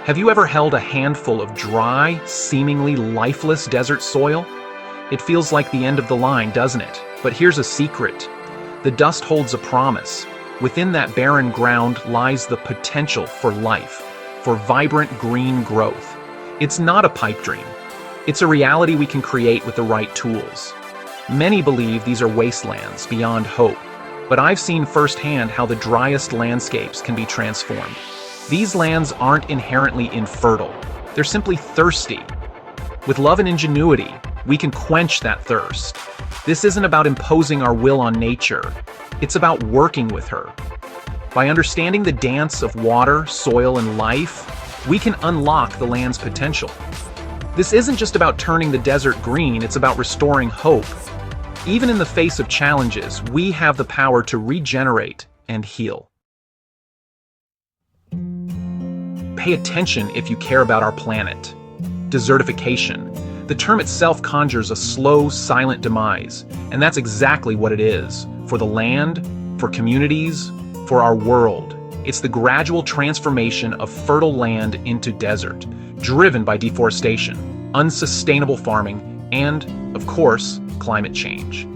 Have you ever held a handful of dry, seemingly lifeless desert soil? It feels like the end of the line, doesn't it? But here's a secret. The dust holds a promise. Within that barren ground lies the potential for life, for vibrant green growth. It's not a pipe dream. It's a reality we can create with the right tools. Many believe these are wastelands beyond hope, but I've seen firsthand how the driest landscapes can be transformed. These lands aren't inherently infertile. They're simply thirsty. With love and ingenuity, we can quench that thirst. This isn't about imposing our will on nature. It's about working with her. By understanding the dance of water, soil, and life, we can unlock the land's potential. This isn't just about turning the desert green, it's about restoring hope. Even in the face of challenges, we have the power to regenerate and heal. Pay attention if you care about our planet. Desertification. The term itself conjures a slow, silent demise, and that's exactly what it is. For the land, for communities, for our world. It's the gradual transformation of fertile land into desert, driven by deforestation, unsustainable farming, and, of course, climate change.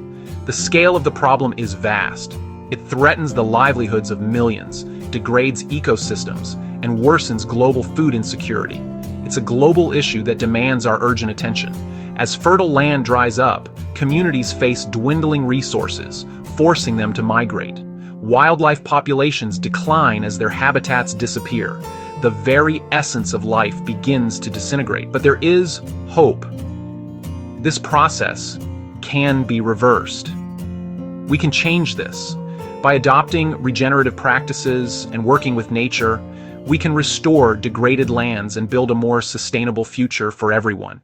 The scale of the problem is vast. It threatens the livelihoods of millions, degrades ecosystems, and worsens global food insecurity. It's a global issue that demands our urgent attention. As fertile land dries up, communities face dwindling resources, forcing them to migrate. Wildlife populations decline as their habitats disappear. The very essence of life begins to disintegrate. But there is hope. This process can be reversed. We can change this. By adopting regenerative practices and working with nature, we can restore degraded lands and build a more sustainable future for everyone.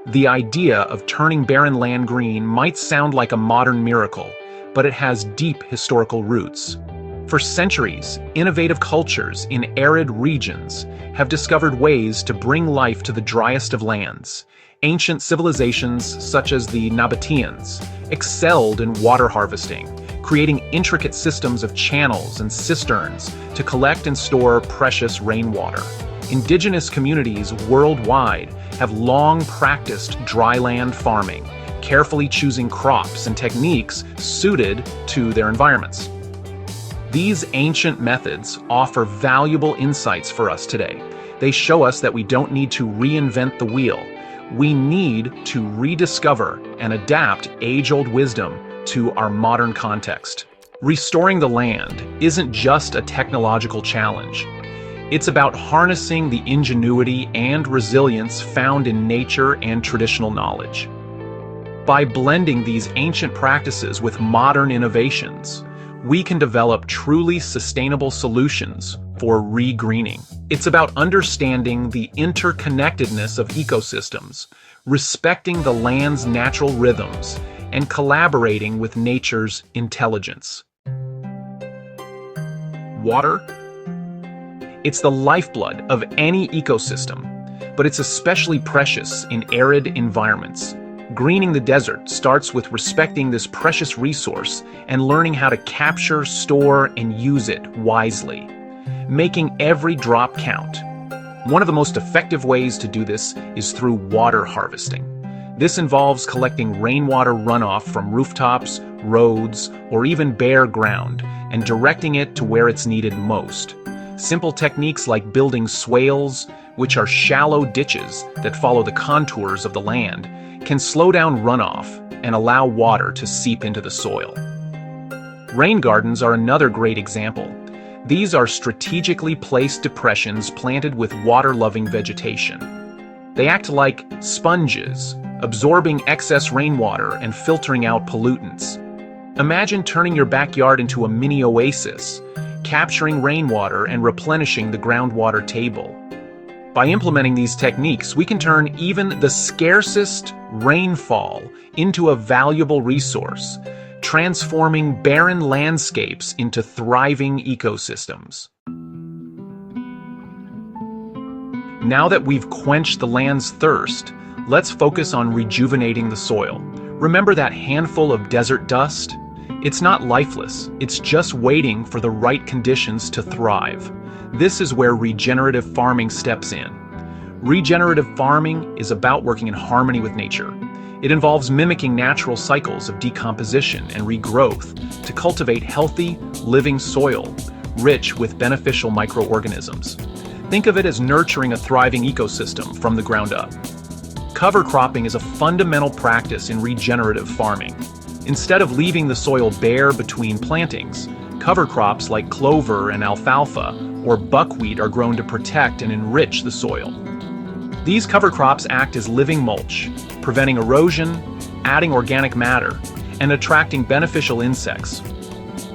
The idea of turning barren land green might sound like a modern miracle, but it has deep historical roots. For centuries, innovative cultures in arid regions have discovered ways to bring life to the driest of lands. Ancient civilizations, such as the Nabateans, excelled in water harvesting, creating intricate systems of channels and cisterns to collect and store precious rainwater. Indigenous communities worldwide have long practiced dryland farming, carefully choosing crops and techniques suited to their environments. These ancient methods offer valuable insights for us today. They show us that we don't need to reinvent the wheel. We need to rediscover and adapt age-old wisdom to our modern context. Restoring the land isn't just a technological challenge. It's about harnessing the ingenuity and resilience found in nature and traditional knowledge. By blending these ancient practices with modern innovations, we can develop truly sustainable solutions for regreening. It's about understanding the interconnectedness of ecosystems, respecting the land's natural rhythms, and collaborating with nature's intelligence. Water? It's the lifeblood of any ecosystem, but it's especially precious in arid environments. Greening the desert starts with respecting this precious resource and learning how to capture, store, and use it wisely, making every drop count. One of the most effective ways to do this is through water harvesting. This involves collecting rainwater runoff from rooftops, roads, or even bare ground, and directing it to where it's needed most. Simple techniques like building swales, which are shallow ditches that follow the contours of the land, can slow down runoff and allow water to seep into the soil. Rain gardens are another great example. These are strategically placed depressions planted with water-loving vegetation. They act like sponges, absorbing excess rainwater and filtering out pollutants. Imagine turning your backyard into a mini oasis, capturing rainwater and replenishing the groundwater table. By implementing these techniques, we can turn even the scarcest rainfall into a valuable resource, transforming barren landscapes into thriving ecosystems. Now that we've quenched the land's thirst, let's focus on rejuvenating the soil. Remember that handful of desert dust? It's not lifeless, it's just waiting for the right conditions to thrive. This is where regenerative farming steps in. Regenerative farming is about working in harmony with nature. It involves mimicking natural cycles of decomposition and regrowth to cultivate healthy, living soil, rich with beneficial microorganisms. Think of it as nurturing a thriving ecosystem from the ground up. Cover cropping is a fundamental practice in regenerative farming. Instead of leaving the soil bare between plantings, cover crops like clover and alfalfa or buckwheat are grown to protect and enrich the soil. These cover crops act as living mulch, preventing erosion, adding organic matter, and attracting beneficial insects.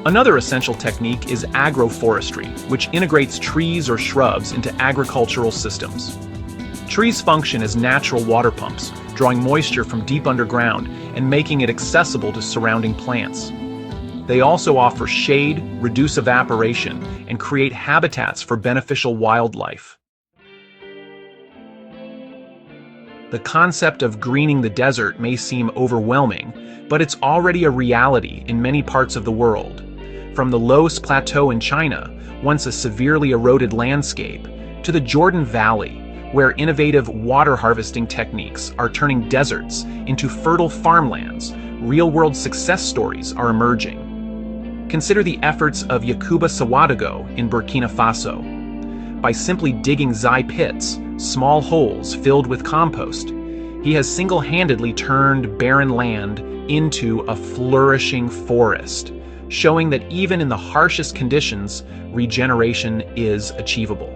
Another essential technique is agroforestry, which integrates trees or shrubs into agricultural systems. Trees function as natural water pumps, drawing moisture from deep underground and making it accessible to surrounding plants. They also offer shade, reduce evaporation, and create habitats for beneficial wildlife. The concept of greening the desert may seem overwhelming, but it's already a reality in many parts of the world. From the Loess Plateau in China, once a severely eroded landscape, to the Jordan Valley, where innovative water harvesting techniques are turning deserts into fertile farmlands, real-world success stories are emerging. Consider the efforts of Yakuba Sawadago in Burkina Faso. By simply digging zai pits, small holes filled with compost, he has single-handedly turned barren land into a flourishing forest, showing that even in the harshest conditions, regeneration is achievable.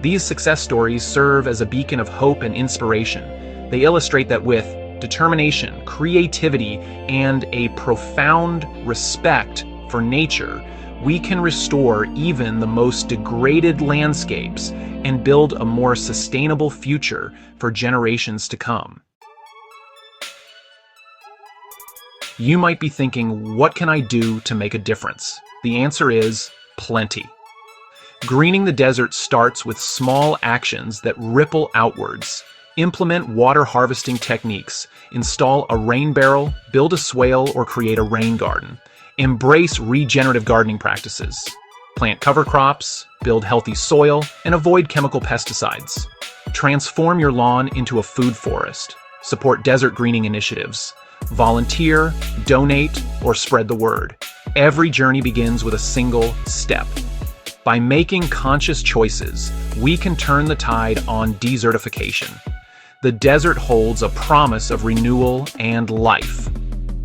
These success stories serve as a beacon of hope and inspiration. They illustrate that with determination, creativity, and a profound respect for nature, we can restore even the most degraded landscapes and build a more sustainable future for generations to come. You might be thinking, what can I do to make a difference? The answer is plenty. Greening the desert starts with small actions that ripple outwards. Implement water harvesting techniques, install a rain barrel, build a swale, or create a rain garden. Embrace regenerative gardening practices. Plant cover crops, build healthy soil, and avoid chemical pesticides. Transform your lawn into a food forest. Support desert greening initiatives. Volunteer, donate, or spread the word. Every journey begins with a single step. By making conscious choices, we can turn the tide on desertification. The desert holds a promise of renewal and life.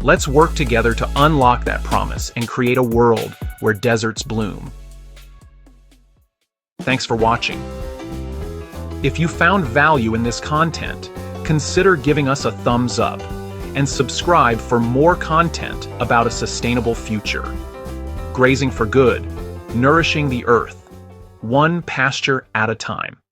Let's work together to unlock that promise and create a world where deserts bloom. Thanks for watching. If you found value in this content, consider giving us a thumbs up and subscribe for more content about a sustainable future. Grazing for good, nourishing the earth, one pasture at a time.